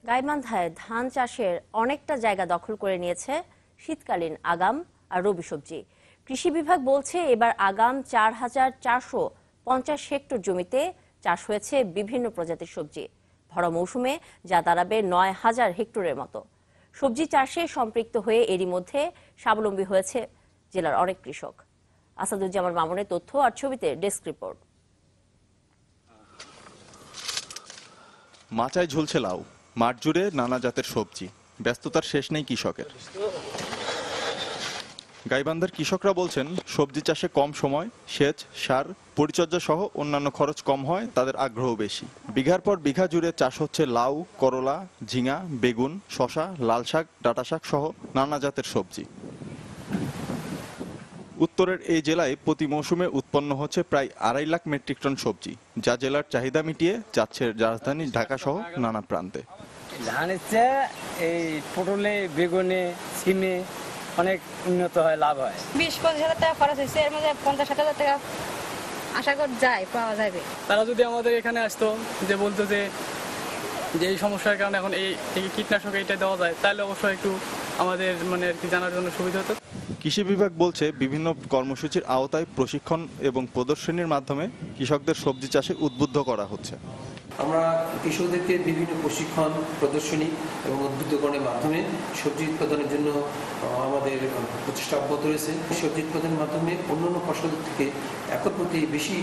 গাইবান্ধায় ধান চাষের অনেকটা জায়গা দখল করে নিয়েছে শীতকালীন আগাম আর রবি সবজি। কৃষি বিভাগ বলছে এবার আগাম ৪,৪৫০ হেক্টর জমিতে চাষ হয়েছে বিভিন্ন প্রজাতির সবজি। ভরা মৌসুমে যা দাঁড়াবে ৯,০০০ হেক্টরের মতো। সবজি চাষে সম্পৃক্ত হয়ে এরই মধ্যে স্বাবলম্বী হয়েছে জেলার অনেক কৃষক। আসাদুজ্জামান মামুনের তথ্য আর ছবিতে ডেস্ক রিপোর্ট। মাচায় ঝুলছে লাউ, মাঠ জুড়ে নানা জাতের সবজি, ব্যস্ততার শেষ নেই কৃষকের। গাইবান্ধার কৃষকরা বলছেন সবজি চাষে কম সময়, সেচ, সার, পরিচর্যা সহ অন্যান্য খরচ কম হয় তাদের আগ্রহ বেশি। বিঘার পর বিঘা জুড়ে চাষ হচ্ছে লাউ, করলা, ঝিঙা, বেগুন, শসা, লাল শাক, ডাঁটা শাক সহ নানা জাতের সবজি। উত্তরের এই জেলায় প্রতি মৌসুমে উৎপন্ন হচ্ছে প্রায় ২.৫ লাখ মেট্রিক টন সবজি, যা জেলার চাহিদা মিটিয়ে যাচ্ছে রাজধানী ঢাকা সহ নানা প্রান্তে। ধানের চেয়ে এই পটলে, বেগুনে, সিমে অনেক উন্নত হয়, লাভ হয়। ২০-২৫ হাজার টাকা খরচ হয়েছে, এর মধ্যে ৫০-৬০ টাকা আশা করা যায় পাওয়া যাবে। তারা যদি আমাদের এখানে আসতো, যে বলতো যে এই সমস্যার কারণে এখন এই কীটনাশক এইটা দেওয়া যায়, তাহলে অবশ্যই একটু আমাদের মানে আর কি জানার জন্য সুবিধা হতো। কৃষি বিভাগ বলছে বিভিন্ন কর্মসূচির আওতায় প্রশিক্ষণ এবং প্রদর্শনীর মাধ্যমে কৃষকদের সবজি চাষে উদ্বুদ্ধ করা হচ্ছে। আমরা কৃষকদেরকে বিভিন্ন প্রশিক্ষণ, প্রদর্শনী এবং উদ্বুদ্ধকরণের মাধ্যমে সবজি উৎপাদনের জন্য আমাদের প্রচেষ্টা অব্যাহত রয়েছে। সবজি উৎপাদনের মাধ্যমে অন্যান্য ফসলের থেকে একর প্রতি বেশি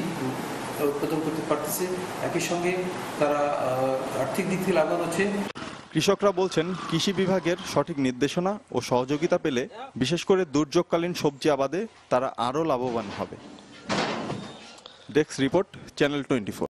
উৎপাদন করতে পারতেছে, একই সঙ্গে তারা আর্থিক দিক থেকে লাভবান হচ্ছে। কৃষকরা বলছেন কৃষি বিভাগের সঠিক নির্দেশনা ও সহযোগিতা পেলে বিশেষ করে দুর্যোগকালীন সবজি আবাদে তারা আরও লাভবান হবে। Desk report, channel 24।